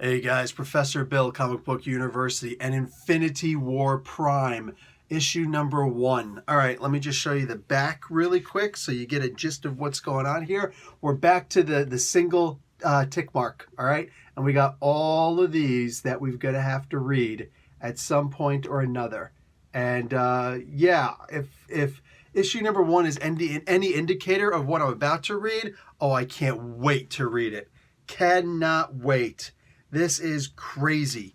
Hey guys, Professor Bill, Comic Book University, and Infinity War Prime, issue number 1. All right, let me just show you the back really quick so you get a gist of what's going on here. We're back to the single tick mark, all right? And we got all of these that we're going to have to read at some point or another. And yeah, if issue number 1 is any indicator of what I'm about to read, oh, I can't wait to read it. Cannot wait. This is crazy.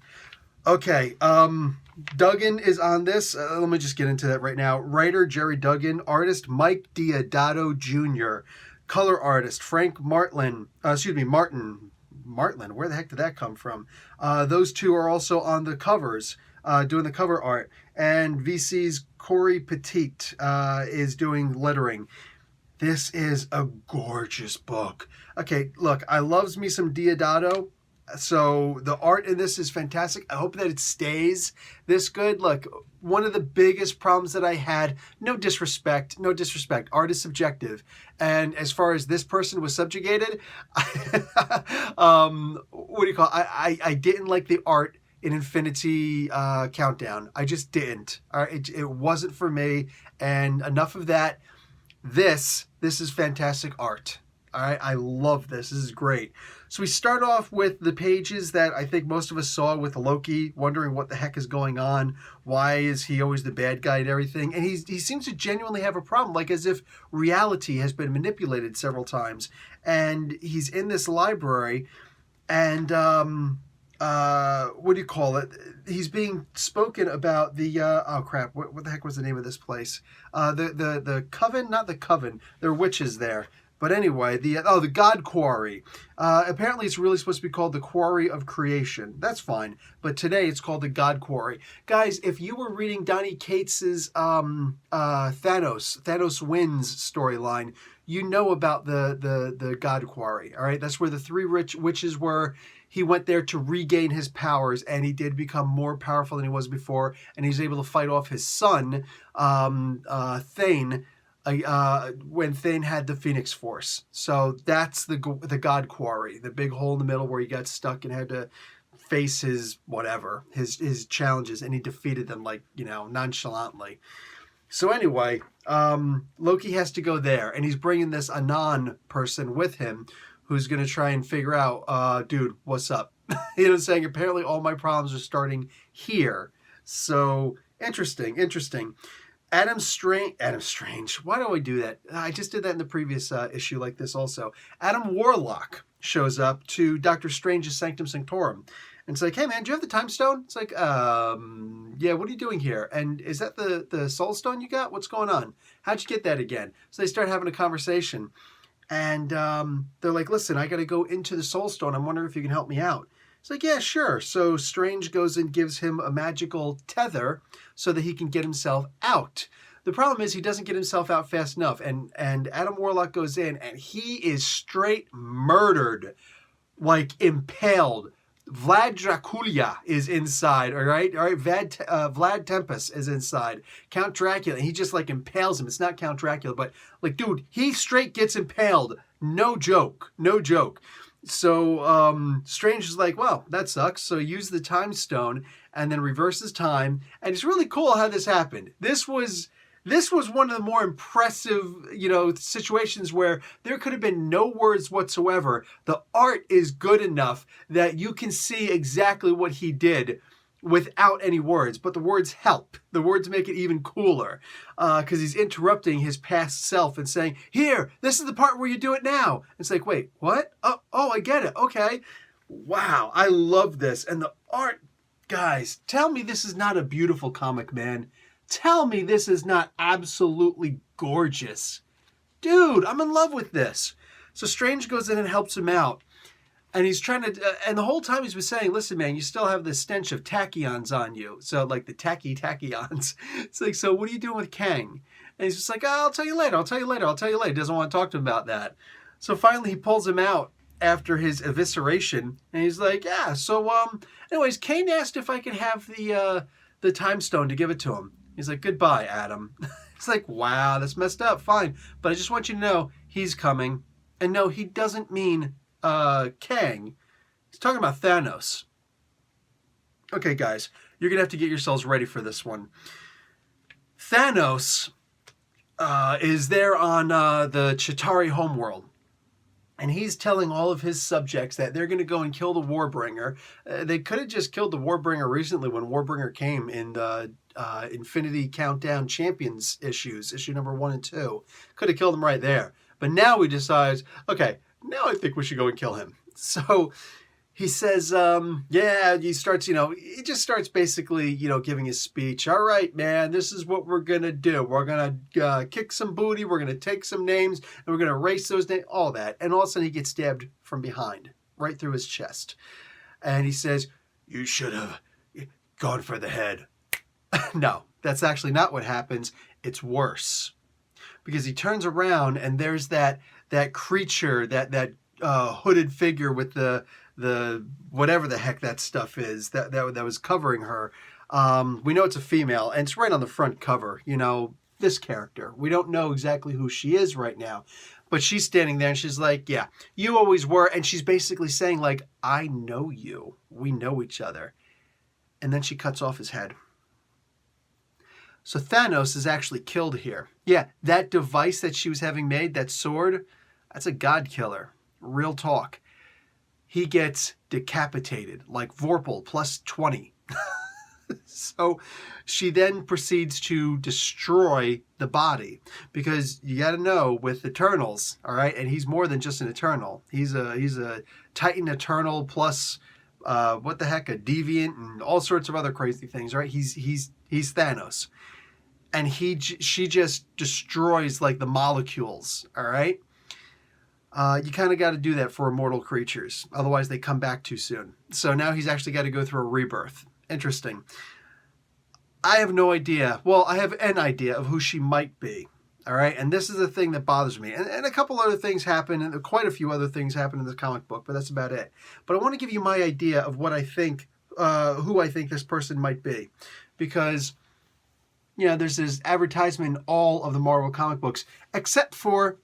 Okay, Duggan is on this. Let me just get into that right now. Writer Jerry Duggan, artist Mike Deodato Jr., color artist Frank Martin. Martin, where the heck did that come from? Those two are also on the covers, doing the cover art. And VC's Corey Petit is doing lettering. This is a gorgeous book. Okay, look, I loves me some Deodato. So the art in this is fantastic. I hope that it stays this good. Look, one of the biggest problems that I had, no disrespect, art is subjective. And as far as this person was subjugated, what do you call it? I didn't like the art in Infinity Countdown. I just didn't. It wasn't for me. And enough of that. This is fantastic art. All right, I love this. This is great. So we start off with the pages that I think most of us saw with Loki, wondering what the heck is going on. Why is he always the bad guy and everything? And he seems to genuinely have a problem, like as if reality has been manipulated several times. And he's in this library, and what do you call it? He's being spoken about the oh crap! What the heck was the name of this place? The coven, not the coven. There are witches there. But anyway, the God Quarry. Apparently it's really supposed to be called the Quarry of Creation. That's fine. But today it's called the God Quarry. Guys, if you were reading Donny Cates's Thanos Wins storyline, you know about the God Quarry. All right, that's where the three rich witches were. He went there to regain his powers, and he did become more powerful than he was before, and he was able to fight off his son, Thane, when Thane had the Phoenix Force. So that's the God Quarry, the big hole in the middle where he got stuck and had to face his whatever, his challenges, and he defeated them like, nonchalantly. So anyway, Loki has to go there, and he's bringing this Anon person with him who's going to try and figure out, dude, what's up? Saying apparently all my problems are starting here. So interesting. Adam Strange. Why do I do that? I just did that in the previous issue like this also. Adam Warlock shows up to Doctor Strange's Sanctum Sanctorum. And it's like, hey man, do you have the time stone? It's like, yeah, what are you doing here? And is that the soul stone you got? What's going on? How'd you get that again? So they start having a conversation. And they're like, listen, I got to go into the soul stone. I'm wondering if you can help me out. It's like, yeah, sure. So Strange goes and gives him a magical tether so that he can get himself out. The problem is he doesn't get himself out fast enough. And Adam Warlock goes in and he is straight murdered, like impaled. Vlad Dracula is inside, all right? Vlad Tempest is inside. Count Dracula, and he just like impales him. It's not Count Dracula, but like, dude, he straight gets impaled. No joke. So Strange is like, well, that sucks. So use the time stone and then reverses time. And it's really cool how this happened. This was one of the more impressive, situations where there could have been no words whatsoever. The art is good enough that you can see exactly what he did without any words, but the words help. The words make it even cooler because he's interrupting his past self and saying, here, this is the part where you do it now. It's like, wait, what? Oh, I get it. Okay. Wow. I love this. And the art, guys, tell me this is not a beautiful comic, man. Tell me this is not absolutely gorgeous. Dude, I'm in love with this. So Strange goes in and helps him out. And he's trying to, and the whole time he's been saying, listen, man, you still have the stench of tachyons on you. So like the tachyons. It's like, so what are you doing with Kang? And he's just like, oh, I'll tell you later. He doesn't want to talk to him about that. So finally he pulls him out after his evisceration. And he's like, yeah, so anyways, Kane asked if I could have the time stone to give it to him. He's like, goodbye, Adam. It's like, wow, that's messed up. Fine. But I just want you to know he's coming. And no, he doesn't mean Kang. He's talking about Thanos. Okay, guys, you're going to have to get yourselves ready for this one. Thanos is there on the Chitauri homeworld. And he's telling all of his subjects that they're going to go and kill the Warbringer. They could have just killed the Warbringer recently when Warbringer came in the Infinity Countdown Champions issues, issue number 1 and 2. Could have killed him right there. But now he decides, okay, now I think we should go and kill him. So he says, he starts, he just starts basically, giving his speech. All right, man, this is what we're going to do. We're going to kick some booty. We're going to take some names and we're going to erase those names, all that. And all of a sudden he gets stabbed from behind, right through his chest. And he says, you should have gone for the head. No, that's actually not what happens. It's worse. Because he turns around and there's that creature, that hooded figure with the whatever the heck that stuff is that was covering her. We know it's a female and it's right on the front cover. This character. We don't know exactly who she is right now, but she's standing there and she's like, yeah, you always were. And she's basically saying like, I know you. We know each other. And then she cuts off his head. So Thanos is actually killed here. Yeah, that device that she was having made, that sword, that's a god killer. Real talk. He gets decapitated, like Vorpal, plus 20. So she then proceeds to destroy the body. Because you got to know, with Eternals, all right, and he's more than just an Eternal. He's a Titan Eternal plus, a Deviant and all sorts of other crazy things, right? He's Thanos. And she just destroys, like, the molecules, all right? You kind of got to do that for immortal creatures. Otherwise, they come back too soon. So now he's actually got to go through a rebirth. Interesting. I have no idea. Well, I have an idea of who she might be. All right? And this is the thing that bothers me. And a couple other things happen, and quite a few other things happen in this comic book, but that's about it. But I want to give you my idea of what I think, who I think this person might be. Because, there's this advertisement in all of the Marvel comic books, except for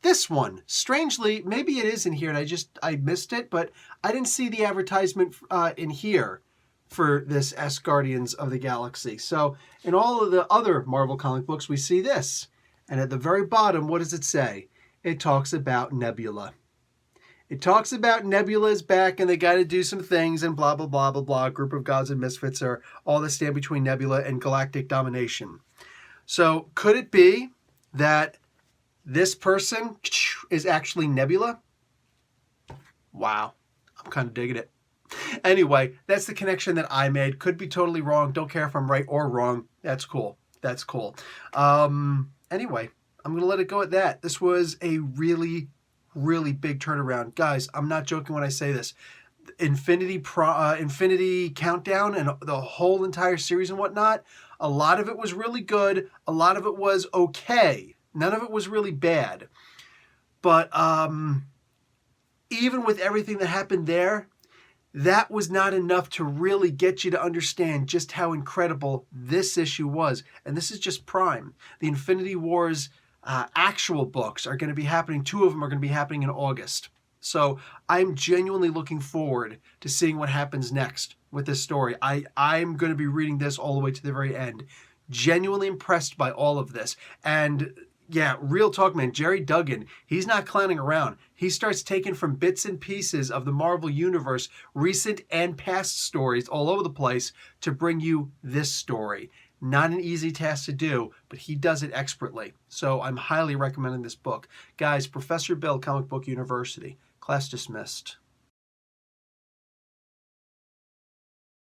this one. Strangely, maybe it is in here and I missed it, but I didn't see the advertisement in here for this S Guardians of the Galaxy. So in all of the other Marvel comic books, we see this. And at the very bottom, what does it say? It talks about Nebula. It talks about Nebula's back and they got to do some things and blah, blah, blah, blah, blah. A group of gods and misfits are all that stand between Nebula and galactic domination. So could it be that this person is actually Nebula? Wow. I'm kind of digging it. Anyway, that's the connection that I made. Could be totally wrong. Don't care if I'm right or wrong. That's cool. That's cool. Anyway, I'm going to let it go at that. This was a really, really big turnaround. Guys, I'm not joking when I say this. Infinity Countdown and the whole entire series and whatnot, a lot of it was really good. A lot of it was okay. None of it was really bad. But even with everything that happened there, that was not enough to really get you to understand just how incredible this issue was. And this is just Prime. The Infinity Wars actual books are going to be happening. 2 of them are going to be happening in August. So I'm genuinely looking forward to seeing what happens next with this story. I'm going to be reading this all the way to the very end. Genuinely impressed by all of this. And yeah, real talk, man, Jerry Duggan, he's not clowning around. He starts taking from bits and pieces of the Marvel Universe, recent and past stories all over the place to bring you this story. Not an easy task to do, but he does it expertly. So I'm highly recommending this book. Guys, Professor Bill, Comic Book University. Class dismissed.